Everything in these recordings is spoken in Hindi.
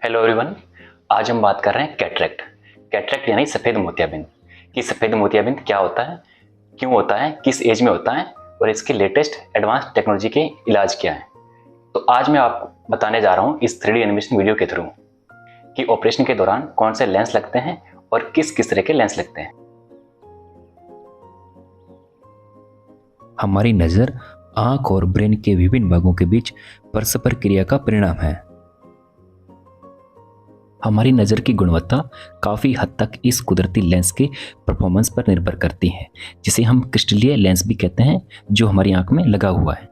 Hello everyone. आज हम बात कर रहे हैं कैटरेक्ट। कैटरेक्ट यानी सफ़ेद मोतियाबिंद। कि सफ़ेद मोतियाबिंद क्या होता है, क्यों होता है, किस एज में होता है और इसके लेटेस्ट एडवांस टेक्नोलॉजी के इलाज क्या है। तो आज मैं आपको बताने जा रहा हूँ इस 3D एनिमेशन वीडियो के थ्रू कि ऑपरेशन के दौरान कौन से लेंस लगते हैं और किस किस तरह के लेंस लगते हैं। हमारी नज़र आँख और ब्रेन के विभिन्न भागों के बीच परस्पर क्रिया का परिणाम है। हमारी नज़र की गुणवत्ता काफ़ी हद तक इस कुदरती लेंस के परफॉर्मेंस पर निर्भर करती है, जिसे हम क्रिस्टलीय लेंस भी कहते हैं, जो हमारी आँख में लगा हुआ है।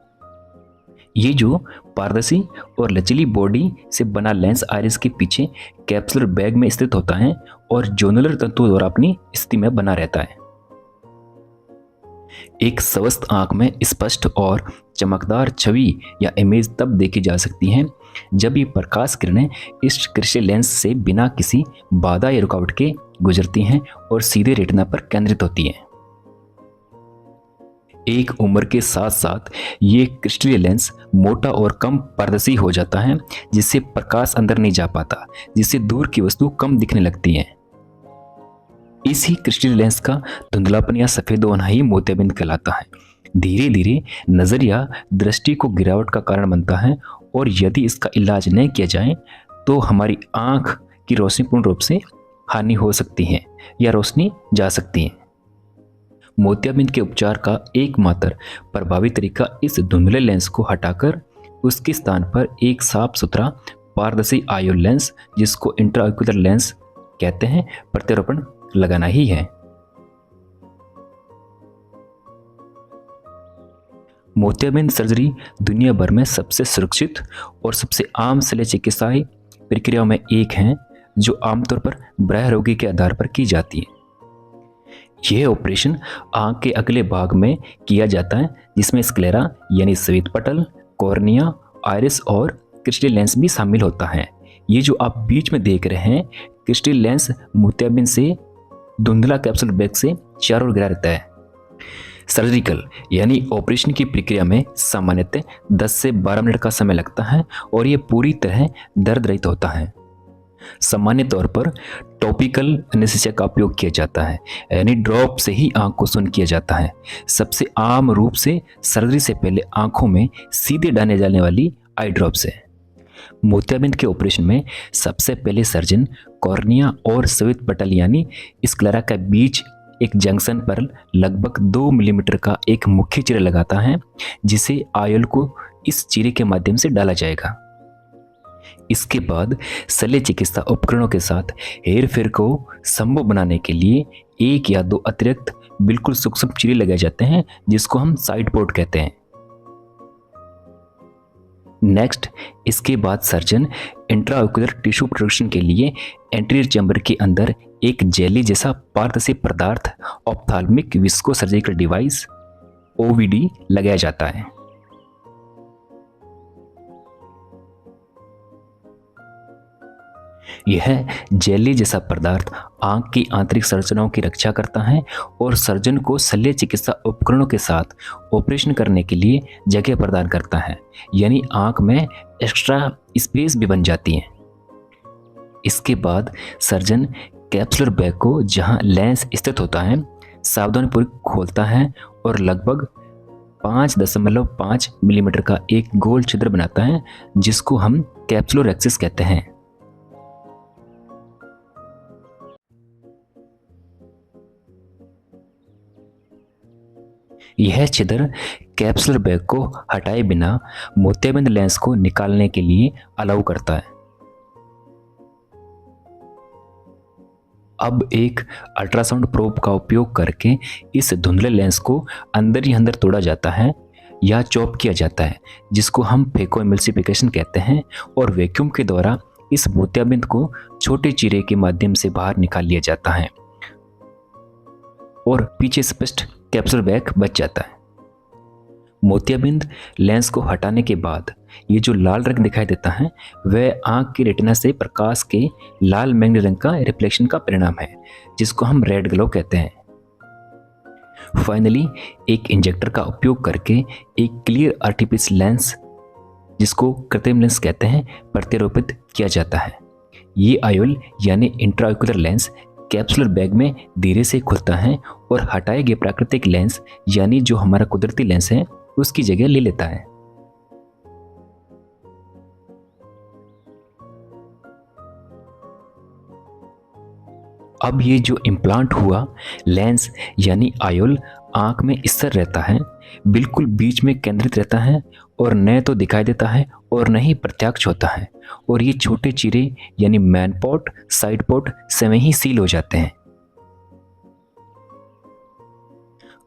ये जो पारदर्शी और लचीली बॉडी से बना लेंस आइरिस के पीछे कैप्सुलर बैग में स्थित होता है और जोनुलर तंतुओं द्वारा अपनी स्थिति में बना रहता है। एक स्वस्थ आंख में स्पष्ट और चमकदार छवि या इमेज तब देखी जा सकती है जब ये प्रकाश किरणें इस क्रिस्टल लेंस से बिना किसी बाधा या रुकावट के गुजरती हैं और सीधे रेटिना पर केंद्रित होती हैं। एक उम्र के साथ साथ ये क्रिस्टलीय लेंस मोटा और कम पारदर्शी हो जाता है, जिससे प्रकाश अंदर नहीं जा पाता, जिससे दूर की वस्तु कम दिखने लगती है। इसी क्रिस्टल लेंस का धुंधलापन या सफ़ेद होना ही मोतियाबिंद कहलाता है। धीरे धीरे नज़र या दृष्टि को गिरावट का कारण बनता है और यदि इसका इलाज नहीं किया जाए तो हमारी आँख की रोशनी पूर्ण रूप से हानि हो सकती है या रोशनी जा सकती है। मोतियाबिंद के उपचार का एकमात्र प्रभावी तरीका इस धुंधले लेंस को हटाकर उसके स्थान पर एक साफ सुथरा पारदर्शी आयोल लेंस, जिसको इंट्राऑक्यूलर लेंस कहते हैं, प्रत्यारोपण लगाना ही है। मोतियाबिंद सर्जरी दुनिया भर में सबसे सुरक्षित और सबसे आम शल्य चिकित्साई प्रक्रियाओं में एक है, जो आमतौर पर बाह्य रोगी के आधार पर की जाती है। यह ऑपरेशन आंख के अगले भाग में किया जाता है, जिसमें स्क्लेरा यानी श्वेत पटल, कॉर्निया, आइरिस और क्रिस्टल लेंस भी शामिल होता है। ये जो आप बीच में देख रहे हैं, क्रिस्टल लेंस मोतियाबिंद से धुंधला कैप्सूल बैग से चारों ओर घिरा रहता है। सर्जिकल यानी ऑपरेशन की प्रक्रिया में सामान्यतः 10 से 12 मिनट का समय लगता है और यह पूरी तरह दर्द रहित होता है। सामान्य तौर पर टॉपिकल एनेस्थीसिया का उपयोग किया जाता है, यानी ड्रॉप से ही आंख को शून्य किया जाता है। सबसे आम रूप से सर्जरी से पहले आंखों में सीधे डाले जाने वाली आई ड्रॉप्स है। मोतियाबिंद के ऑपरेशन में सबसे पहले सर्जन कॉर्निया और श्वेत पटल यानी स्क्लेरा के बीच एक जंक्शन पर लगभग 2 मिलीमीटर का एक मुख्य चीरा लगाता है, जिसे आयोल को इस चीरे के माध्यम से डाला जाएगा। इसके बाद शल्य चिकित्सा उपकरणों के साथ हेरफेर को संभव बनाने के लिए एक या दो अतिरिक्त बिल्कुल सूक्ष्म चीरे लगाए जाते हैं, जिसको हम साइड पोर्ट कहते हैं। नेक्स्ट, इसके बाद सर्जन इंट्राऑक्यूलर टिश्यू प्रोटेक्शन के लिए एंटीरियर चैम्बर के अंदर एक जेली जैसा पारदर्शी पदार्थ ऑप्थाल्मिक विस्को सर्जिकल डिवाइस ओवीडी लगाया जाता है। यह जेली जैसा पदार्थ आंख की आंतरिक संरचनाओं की रक्षा करता है और सर्जन को शल्य चिकित्सा उपकरणों के साथ ऑपरेशन करने के लिए जगह प्रदान करता है, यानी आंख में एक्स्ट्रा स्पेस भी बन जाती है। इसके बाद सर्जन कैप्सुलर बैग को, जहां लेंस स्थित होता है, सावधानीपूर्वक खोलता है और लगभग 5.5 मिलीमीटर का एक गोल छिद्र बनाता है, जिसको हम कैप्सुलर एक्सिस कहते हैं। यह छिद्र कैप्सुलर बैग को हटाए बिना मोतियाबिंद लेंस को निकालने के लिए अलाउ करता है। अब एक अल्ट्रासाउंड प्रोब का उपयोग करके इस धुंधले लेंस को अंदर ही अंदर तोड़ा जाता है या चॉप किया जाता है, जिसको हम फेको एमल्सिफिकेशन कहते हैं, और वैक्यूम के द्वारा इस मोतियाबिंद को छोटे चीरे के माध्यम से बाहर निकाल लिया जाता है और पीछे स्पष्ट कैप्सूल बैग बच जाता है। मोतियाबिंद लेंस को हटाने के बाद ये जो लाल रंग दिखाई देता है, वह आंख की रेटिना से प्रकाश के लाल मैंगनी रंग का रिफ्लेक्शन का परिणाम है, जिसको हम रेड ग्लो कहते हैं। फाइनली एक इंजेक्टर का उपयोग करके एक क्लियर आर्टिफिशियल लेंस, जिसको कृत्रिम लेंस कहते हैं, प्रत्यारोपित किया जाता है। ये आयोल यानी इंट्राओक्यूलर लेंस कैप्सुलर बैग में धीरे से खुलता है और हटाए गए प्राकृतिक लेंस यानी जो हमारा कुदरती लेंस है उसकी जगह ले लेता है। अब ये जो इम्प्लांट हुआ लेंस यानी आयोल आंख में स्थिर रहता है, बिल्कुल बीच में केंद्रित रहता है और न तो दिखाई देता है और न ही प्रत्यक्ष होता है, और ये छोटे चीरे यानी मैन पॉट साइड पॉट से ही सील हो जाते हैं।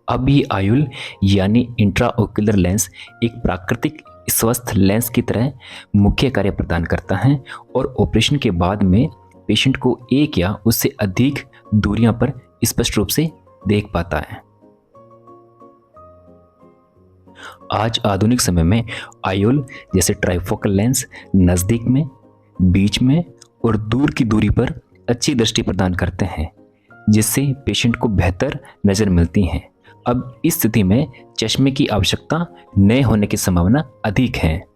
अब ये आयोल यानी इंट्राओक्यूलर लेंस एक प्राकृतिक स्वस्थ लेंस की तरह मुख्य कार्य प्रदान करता है और ऑपरेशन के बाद में पेशेंट को एक या उससे अधिक दूरियां पर स्पष्ट रूप से देख पाता है। आज आधुनिक समय में आयोल जैसे ट्राइफोकल लेंस नज़दीक में, बीच में और दूर की दूरी पर अच्छी दृष्टि प्रदान करते हैं, जिससे पेशेंट को बेहतर नज़र मिलती है। अब इस स्थिति में चश्मे की आवश्यकता न होने की संभावना अधिक है।